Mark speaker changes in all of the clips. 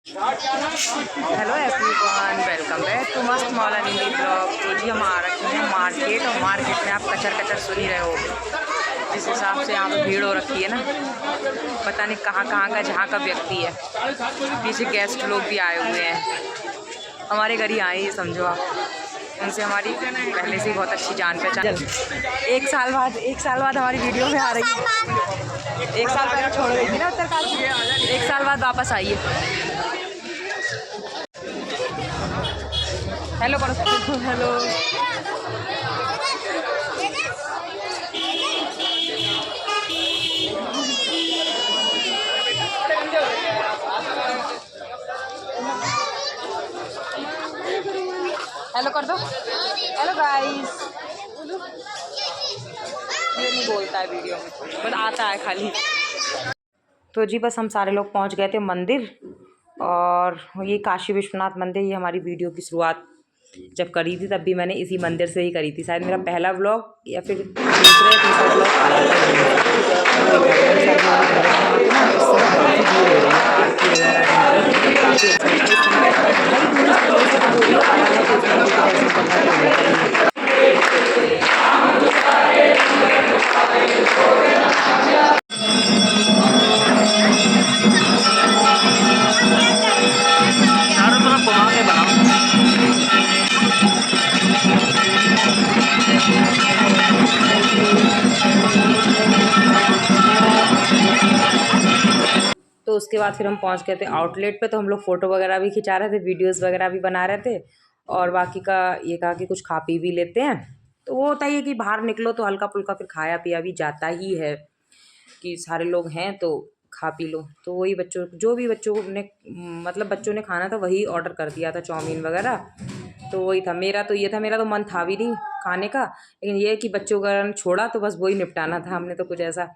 Speaker 1: Hello everyone, welcome back to Mast Maula नीली blog. तो जी हम आ रखे हैं मार्केट, और मार्केट में आप कचर कचर सुन ही रहे हो। जिस हिसाब से यहाँ पे भीड़ हो रखी है ना, पता नहीं कहाँ कहाँ का जहाँ का व्यक्ति है। पीछे गेस्ट लोग भी आए हुए हैं, हमारे घर ही आए, ये समझो आप। उनसे हमारी पहले से ही बहुत अच्छी जान पहचान। एक साल बाद हमारी वीडियो में आ रही है। एक साल पहले छोड़ गई थी ना उत्तरकाशी, एक साल बाद वापस आई है। हेलो करो, हेलो। हेलो कर दो, हेलो गाइस। ये नहीं बोलता है वीडियो में, बस आता है खाली। तो जी बस हम सारे लोग पहुंच गए थे मंदिर, और ये काशी विश्वनाथ मंदिर, ये हमारी वीडियो की शुरुआत जब करी थी तब भी मैंने इसी मंदिर से ही करी थी। शायद मेरा पहला व्लॉग या फिर दूसरा या तीसरा व्लॉग आया तो उसके बाद फिर हम पहुंच गए थे आउटलेट पे। तो हम लोग फ़ोटो वगैरह भी खिंचा रहे थे, वीडियोस वगैरह भी बना रहे थे, और बाकी का ये कहा कि कुछ खा पी भी लेते हैं। तो वो होता ही है कि बाहर निकलो तो हल्का फुल्का फिर खाया पिया भी जाता ही है, कि सारे लोग हैं तो खा पी लो। तो वही बच्चों, जो भी बच्चों ने मतलब बच्चों ने खाना था वही ऑर्डर कर दिया था, चाउमीन वगैरह। तो वही था मेरा, तो ये था, मेरा तो मन था भी नहीं खाने का, लेकिन ये है कि बच्चों का छोड़ा तो बस वही निपटाना था। हमने तो कुछ ऐसा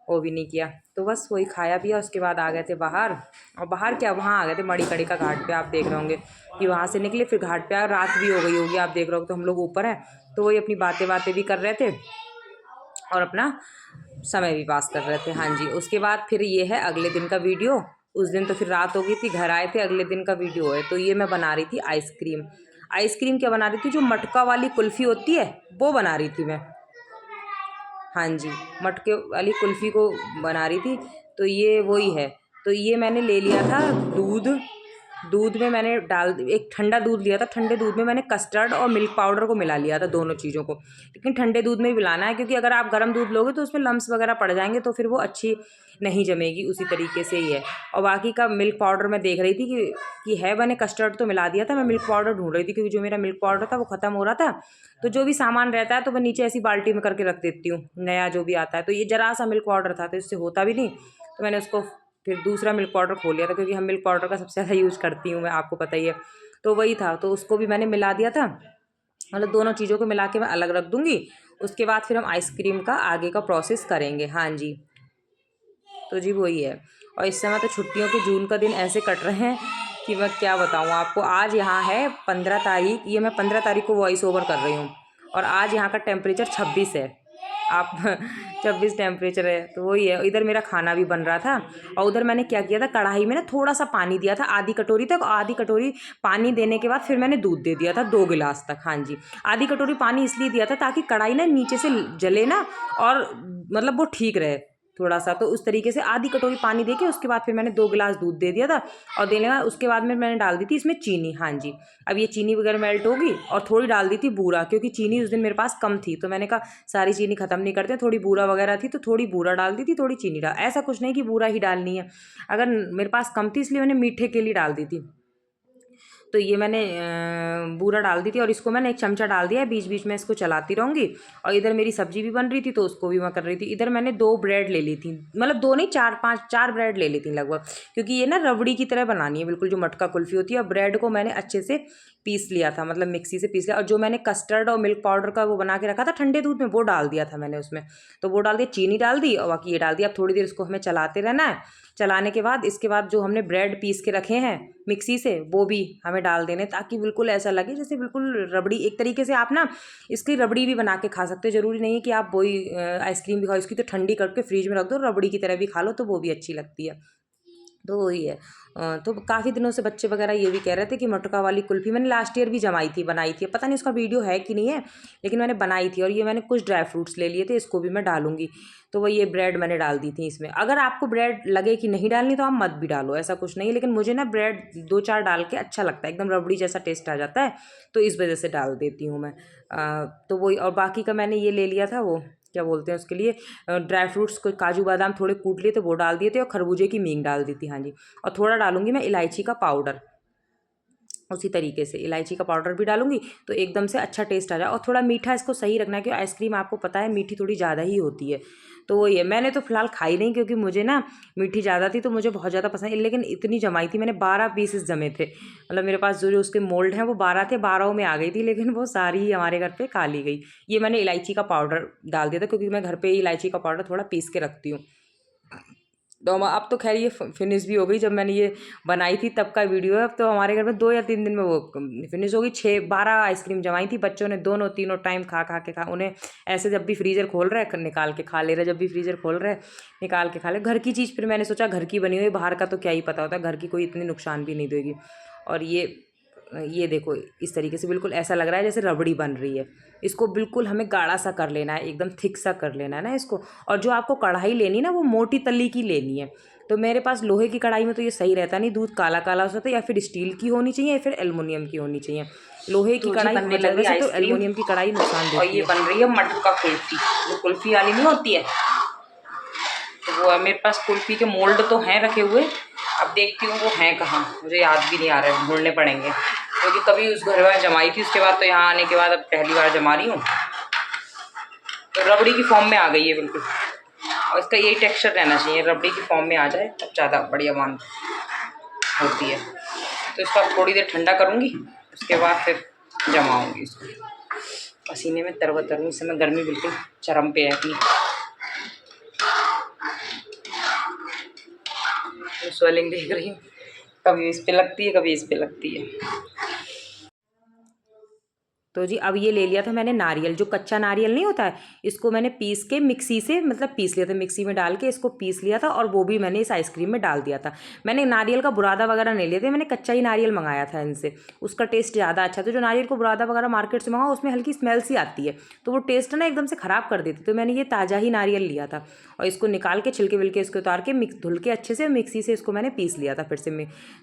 Speaker 1: वो भी नहीं किया, तो बस वही खाया पिया। उसके बाद आ गए थे बाहर, और बाहर क्या, वहाँ आ गए थे मणिकर्णिका का घाट पे। आप देख रहे होंगे कि वहाँ से निकले, फिर घाट पे रात भी हो गई होगी, आप देख रहे हो। तो हम लोग ऊपर हैं, तो वही अपनी बातें भी कर रहे थे और अपना समय भी पास कर रहे थे। हाँ जी, उसके बाद फिर ये है अगले दिन का वीडियो। उस दिन तो फिर रात हो गई थी, घर आए थे, अगले दिन का वीडियो है। तो ये मैं बना रही थी आइसक्रीम। आइसक्रीम क्या बना रही थी, जो मटका वाली कुल्फ़ी होती है वो बना रही थी मैं। हाँ जी, मटके वाली कुल्फ़ी को बना रही थी। तो ये वही है। तो ये मैंने ले लिया था दूध। दूध में मैंने एक ठंडा दूध लिया था, ठंडे दूध में मैंने कस्टर्ड और मिल्क पाउडर को मिला लिया था, दोनों चीज़ों को। लेकिन ठंडे दूध में ही मिलाना है, क्योंकि अगर आप गर्म दूध लोगे तो उसमें लम्स वगैरह पड़ जाएंगे, तो फिर वो अच्छी नहीं जमेगी। उसी तरीके से ही है। और बाकी का मिल्क पाउडर मैं देख रही थी कि है, मैंने कस्टर्ड तो मिला दिया था, मैं मिल्क पाउडर ढूंढ रही थी, क्योंकि जो मेरा मिल्क पाउडर था वो ख़त्म हो रहा था। तो जो भी सामान रहता है तो मैं नीचे ऐसी बाल्टी में करके रख देती हूँ, नया जो भी आता है। तो ये ज़रा सा मिल्क पाउडर था, तो इससे होता भी नहीं। तो मैंने उसको फिर दूसरा मिल्क पाउडर खोल लिया था, क्योंकि हम मिल्क पाउडर का सबसे ज़्यादा यूज़ करती हूँ मैं, आपको पता ही है। तो वही था, तो उसको भी मैंने मिला दिया था। मतलब दोनों चीज़ों को मिला के मैं अलग रख दूँगी। उसके बाद फिर हम आइसक्रीम का आगे का प्रोसेस करेंगे। हाँ जी, तो जी वही है। और इस समय तो छुट्टियों के जून का दिन ऐसे कट रहे हैं कि मैं क्या बताऊँ आपको। आज यहाँ है 15 तारीख, ये मैं 15 तारीख को वॉइस ओवर कर रही हूँ, और आज यहाँ का टेम्परेचर 26 है। आप 26 टेम्परेचर है, तो वही है। इधर मेरा खाना भी बन रहा था, और उधर मैंने क्या किया था, कढ़ाई में ना थोड़ा सा पानी दिया था, आधी कटोरी तक। आधी कटोरी पानी देने के बाद फिर मैंने दूध दे दिया था 2 गिलास तक। हाँ जी, आधी कटोरी पानी इसलिए दिया था ताकि कढ़ाई ना नीचे से जले ना, और मतलब वो ठीक रहे थोड़ा सा। तो उस तरीके से आधी कटोरी पानी देके उसके बाद फिर मैंने 2 गिलास दूध दे दिया था। और देने का उसके बाद में मैंने डाल दी थी इसमें चीनी। हाँ जी, अब ये चीनी वगैरह मेल्ट होगी, और थोड़ी डाल दी थी बूरा, क्योंकि चीनी उस दिन मेरे पास कम थी। तो मैंने कहा सारी चीनी ख़त्म नहीं करते, थोड़ी बूरा वगैरह थी तो थोड़ी बूरा डाल दी थी, थोड़ी चीनी डाल, ऐसा कुछ नहीं कि बूरा ही डालनी है। अगर मेरे पास कम थी इसलिए मैंने मीठे के लिए डाल दी थी। तो ये मैंने बूरा डाल दी थी, और इसको मैंने 1 चमचा डाल दिया है। बीच बीच में इसको चलाती रहूँगी। और इधर मेरी सब्जी भी बन रही थी, तो उसको भी मैं कर रही थी। इधर मैंने 2 ब्रेड ले ली थी, मतलब 2 नहीं, 4 ब्रेड ले ली थी लगभग, क्योंकि ये ना रबड़ी की तरह बनानी है बिल्कुल, जो मटका कुल्फ़ी होती है। और ब्रेड को मैंने अच्छे से पीस लिया था, मतलब मिक्सी से पीस लिया। और जो मैंने कस्टर्ड और मिल्क पाउडर का वो बना के रखा था ठंडे दूध में, वो डाल दिया था मैंने उसमें। तो वो डाल दिया, चीनी डाल दी, और बाकी ये डाल दिया। अब थोड़ी देर इसको हमें चलाते रहना है। चलाने के बाद इसके बाद जो हमने ब्रेड पीस के रखे हैं मिक्सी से, वो भी हमें डाल देने, ताकि बिल्कुल ऐसा लगे जैसे बिल्कुल रबड़ी। एक तरीके से आप ना इसकी रबड़ी भी बना के खा सकते हो। ज़रूरी नहीं है कि आप वही आइसक्रीम भी खाओ, इसकी तो ठंडी करके फ्रीज में रख दो, रबड़ी की तरह भी खा लो, तो वो भी अच्छी लगती है। तो वही है। तो काफ़ी दिनों से बच्चे वगैरह ये भी कह रहे थे कि मटका वाली कुल्फ़ी मैंने लास्ट ईयर भी जमाई थी, बनाई थी, पता नहीं उसका वीडियो है कि नहीं है, लेकिन मैंने बनाई थी। और ये मैंने कुछ ड्राई फ्रूट्स ले लिए थे, इसको भी मैं डालूंगी। तो वही ये ब्रेड मैंने डाल दी थी इसमें। अगर आपको ब्रेड लगे कि नहीं डालनी तो आप मत भी डालो, ऐसा कुछ नहीं है, लेकिन मुझे ना ब्रेड 2-4 डाल के अच्छा लगता है, एकदम रबड़ी जैसा टेस्ट आ जाता है, तो इस वजह से डाल देती हूँ मैं। तो वही, और बाकी का मैंने ये ले लिया था, वो क्या बोलते हैं उसके लिए, ड्राई फ्रूट्स को, काजू बादाम थोड़े कूट लिए थे वो डाल दिए थे, और खरबूजे की मींग डाल दी थी, हाँ जी। और थोड़ा डालूंगी मैं इलायची का पाउडर, उसी तरीके से इलायची का पाउडर भी डालूंगी, तो एकदम से अच्छा टेस्ट आ जाए। और थोड़ा मीठा इसको सही रखना है, क्योंकि आइसक्रीम आपको पता है मीठी थोड़ी ज़्यादा ही होती है। तो वही है, मैंने तो फिलहाल खाई नहीं क्योंकि मुझे ना मीठी ज़्यादा थी, तो मुझे बहुत ज़्यादा पसंद है, लेकिन इतनी जमाई थी मैंने, 12 पीसेस जमे थे। मतलब मेरे पास जो जो उसके मोल्ड हैं वो 12 थे, 12 में आ गई थी, लेकिन वो सारी ही हमारे घर पे खा ली गई। ये मैंने इलायची का पाउडर डाल दिया था, क्योंकि मैं घर पे ही इलायची का पाउडर थोड़ा पीस के रखती हूँ। तो अब तो खैर ये फिनिश भी हो गई, जब मैंने ये बनाई थी तब का वीडियो है। अब तो हमारे घर में 2 या 3 दिन में वो फिनिश हो गई। 6-12 आइसक्रीम जमाई थी, बच्चों ने दोनों तीनों टाइम खा खा के खा, उन्हें ऐसे जब भी फ्रीज़र खोल रहे निकाल के खा ले रहे, जब भी फ्रीज़र खोल रहे निकाल के खा ले। घर की चीज़, फिर मैंने सोचा घर की बनी हुई, बाहर का तो क्या ही पता होता है, घर की कोई इतनी नुकसान भी नहीं देगी। और ये देखो इस तरीके से बिल्कुल ऐसा लग रहा है जैसे रबड़ी बन रही है। इसको बिल्कुल हमें गाढ़ा सा कर लेना है, एकदम थिक सा कर लेना है ना इसको। और जो आपको कढ़ाई लेनी ना, वो मोटी तली की लेनी है। तो मेरे पास लोहे की कढ़ाई में तो ये सही रहता नहीं, दूध काला काला हो जाता है। या फिर स्टील की होनी चाहिए, या फिर एल्युमिनियम की होनी चाहिए। लोहे की
Speaker 2: तो जी
Speaker 1: कढ़ाई
Speaker 2: बनने लगी
Speaker 1: वैसे तो
Speaker 2: आइसक्रीम,
Speaker 1: एल्युमिनियम की कढ़ाई नुकसान
Speaker 2: और
Speaker 1: देती
Speaker 2: ये
Speaker 1: है।
Speaker 2: बन रही है मटका कुल्फी, जो कुल्फी वाली नहीं होती है, तो वो है मेरे पास। कुल्फी के मोल्ड तो हैं रखे हुए, अब देखती हूँ वो हैं कहाँ, मुझे याद भी नहीं आ रहा है, ढूंढने पड़ेंगे, क्योंकि कभी उस घर में जमाई थी, उसके बाद तो यहाँ आने के बाद अब पहली बार जमा रही हूँ। तो रबड़ी की फॉर्म में आ गई है बिल्कुल, और इसका यही टेक्सचर रहना चाहिए, रबड़ी की फॉर्म में आ जाए तब ज़्यादा बढ़िया मान होती है। तो इसको अब थोड़ी देर ठंडा करूँगी, उसके बाद फिर जमाऊँगी इसको। पसीने में तरबतर हूँ, इस समय गर्मी बिल्कुल चरम पे है अपनी। स्वेलिंग देख रही हूँ, कभी इस पे लगती है, कभी इस पे लगती है।
Speaker 1: तो जी अब ये ले लिया था मैंने नारियल, जो कच्चा नारियल नहीं होता है, इसको मैंने पीस के मिक्सी से, मतलब पीस लिया था, मिक्सी में डाल के इसको पीस लिया था, और वो भी मैंने इस आइसक्रीम में डाल दिया था। मैंने नारियल का बुरादा वगैरह नहीं लिए थे, मैंने कच्चा ही नारियल मंगाया था इनसे, उसका टेस्ट ज़्यादा अच्छा था। जो नारियल को बुरादा वगैरह मार्केट से मंगाओ, उसमें हल्की स्मेल सी आती है, तो वो टेस्ट ना एकदम से ख़राब कर देती। तो मैंने ये ताज़ा ही नारियल लिया था, और इसको निकाल के छिलके विलके इसको उतार के धुल के अच्छे से मिक्सी से इसको मैंने पीस लिया था, फिर से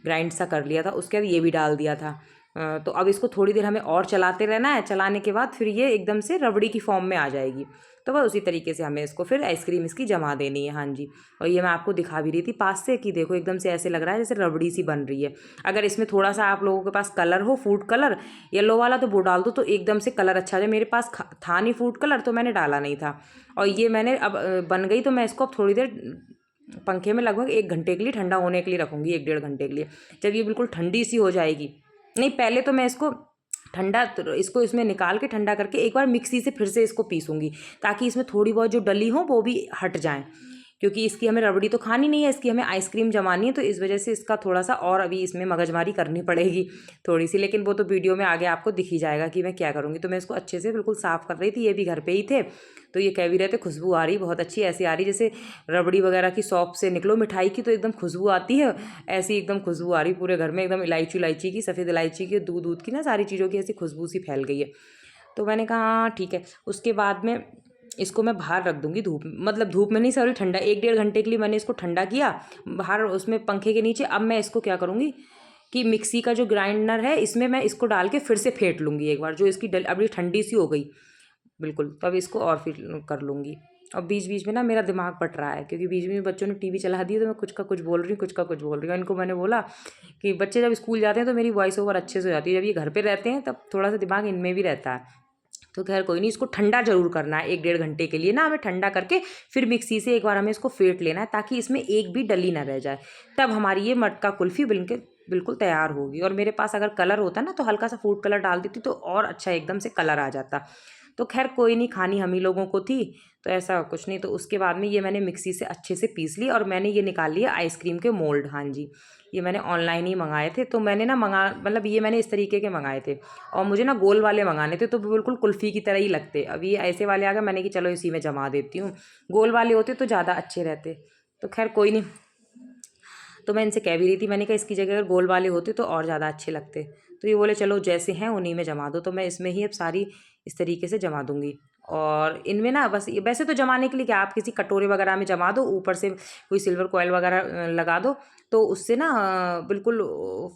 Speaker 1: ग्राइंड सा कर लिया था। उसके बाद ये भी डाल दिया था। तो अब इसको थोड़ी देर हमें और चलाते रहना है, चलाने के बाद फिर ये एकदम से रबड़ी की फॉर्म में आ जाएगी। तो वह उसी तरीके से हमें इसको फिर आइसक्रीम इसकी जमा देनी है, हाँ जी। और ये मैं आपको दिखा भी रही थी पास से कि देखो एकदम से ऐसे लग रहा है जैसे रबड़ी सी बन रही है। अगर इसमें थोड़ा सा आप लोगों के पास कलर हो, फूड कलर येलो वाला, तो वो डाल दो, तो एकदम से कलर अच्छा आ जाए। मेरे पास था नहीं फूड कलर, तो मैंने डाला नहीं था। और ये मैंने अब बन गई, तो मैं इसको अब थोड़ी देर पंखे में लगभग 1 घंटे के लिए ठंडा होने के लिए रखूँगी, 1-1.5 घंटे के लिए। जब ये बिल्कुल ठंडी सी हो जाएगी, नहीं पहले तो मैं इसको ठंडा, इसको इसमें निकाल के ठंडा करके एक बार मिक्सी से फिर से इसको पीसूँगी, ताकि इसमें थोड़ी बहुत जो डली हो वो भी हट जाएँ। क्योंकि इसकी हमें रबड़ी तो खानी नहीं है, इसकी हमें आइसक्रीम जमानी है, तो इस वजह से इसका थोड़ा सा और अभी इसमें मगजमारी करनी पड़ेगी थोड़ी सी। लेकिन वो तो वीडियो में आगे आपको दिख ही जाएगा कि मैं क्या करूँगी। तो मैं इसको अच्छे से बिल्कुल साफ़ कर रही थी, ये भी घर पे ही थे, तो ये कह भी रहे थे खुशबू आ रही बहुत अच्छी, ऐसी आ रही जैसे रबड़ी वगैरह की शॉप से निकलो मिठाई की, तो एकदम खुशबू आती है, ऐसी एकदम खुशबू आ रही पूरे घर में, एकदम इलायची इलायची की, सफ़ेद इलायची की, दूध दूध की ना, सारी चीज़ों की ऐसी खुशबू सी फैल गई है। तो मैंने कहा हाँ ठीक है। उसके बाद में इसको मैं बाहर रख दूँगी धूप, मतलब धूप में नहीं, सॉरी ठंडा, 1-1.5 घंटे के लिए मैंने इसको ठंडा किया बाहर उसमें पंखे के नीचे। अब मैं इसको क्या करूँगी कि मिक्सी का जो ग्राइंडर है, इसमें मैं इसको डाल के फिर से फेंट लूँगी एक बार, जो इसकी अभी ठंडी सी हो गई बिल्कुल, तब इसको और फिर कर लूँगी। और बीच बीच में ना मेरा दिमाग पट रहा है, क्योंकि बीच में बच्चों ने टीवी चला दी, तो मैं कुछ का कुछ बोल रही हूँ, कुछ का कुछ बोल रही हूँ। इनको मैंने बोला कि बच्चे जब स्कूल जाते हैं तो मेरी वॉइस ओवर अच्छे से हो जाती है, जब ये घर पे रहते हैं तब थोड़ा सा दिमाग इनमें भी रहता है। तो खैर कोई नहीं, इसको ठंडा ज़रूर करना है 1-1.5 घंटे के लिए ना, हमें ठंडा करके फिर मिक्सी से एक बार हमें इसको फेंट लेना है, ताकि इसमें एक भी डली ना रह जाए। तब हमारी ये मटका कुल्फ़ी बिल्कुल तैयार होगी। और मेरे पास अगर कलर होता ना, तो हल्का सा फूड कलर डाल देती, तो और अच्छा एकदम से कलर आ जाता। तो खैर कोई नहीं, खानी हम ही लोगों को थी, तो ऐसा कुछ नहीं। तो उसके बाद में ये मैंने मिक्सी से अच्छे से पीस ली, और मैंने ये निकाल लिया आइसक्रीम के मोल्ड, हाँ जी। ये मैंने ऑनलाइन ही मंगाए थे, तो मैंने ना मतलब ये मैंने इस तरीके के मंगाए थे, और मुझे ना गोल वाले मंगाने थे, तो बिल्कुल कुल्फ़ी की तरह ही लगते। अब ये ऐसे वाले आ गए, मैंने कि चलो इसी में जमा देती हूँ, गोल वाले होते तो ज़्यादा अच्छे रहते। तो खैर कोई नहीं। तो मैं इनसे कह भी रही थी, मैंने कहा इसकी जगह अगर गोल वाले होते तो और ज़्यादा अच्छे लगते। तो ये बोले चलो जैसे हैं उन्हीं में जमा दो। तो मैं इसमें ही अब सारी इस तरीके से जमा दूँगी। और इनमें ना बस वैसे तो जमाने के लिए क्या, आप किसी कटोरे वगैरह में जमा दो, ऊपर से कोई सिल्वर फॉइल वगैरह लगा दो, तो उससे ना बिल्कुल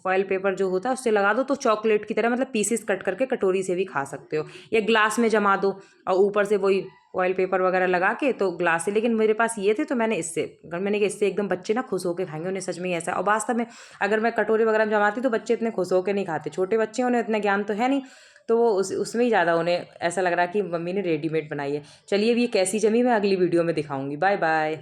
Speaker 1: फॉइल पेपर जो होता है उससे लगा दो, तो चॉकलेट की तरह मतलब पीसेस कट करके कटोरी से भी खा सकते हो। या ग्लास में जमा दो और ऊपर से वही फॉइल पेपर वगैरह लगा के तो ग्लास से। लेकिन मेरे पास ये थे तो मैंने मैंने कहा इससे एकदम बच्चे ना खुश होकर खाएंगे, उन्हें सच में ही ऐसा। और वास्तव में अगर मैं कटोरे वगैरह में जमाती तो बच्चे इतने खुश होकर नहीं खाते, छोटे बच्चे उन्हें इतना ज्ञान तो है नहीं, तो वो उसमें ही ज़्यादा उन्हें ऐसा लग रहा कि मम्मी ने रेडीमेड बनाई है। चलिए अब ये कैसी जमी मैं अगली वीडियो में दिखाऊंगी। Bye bye.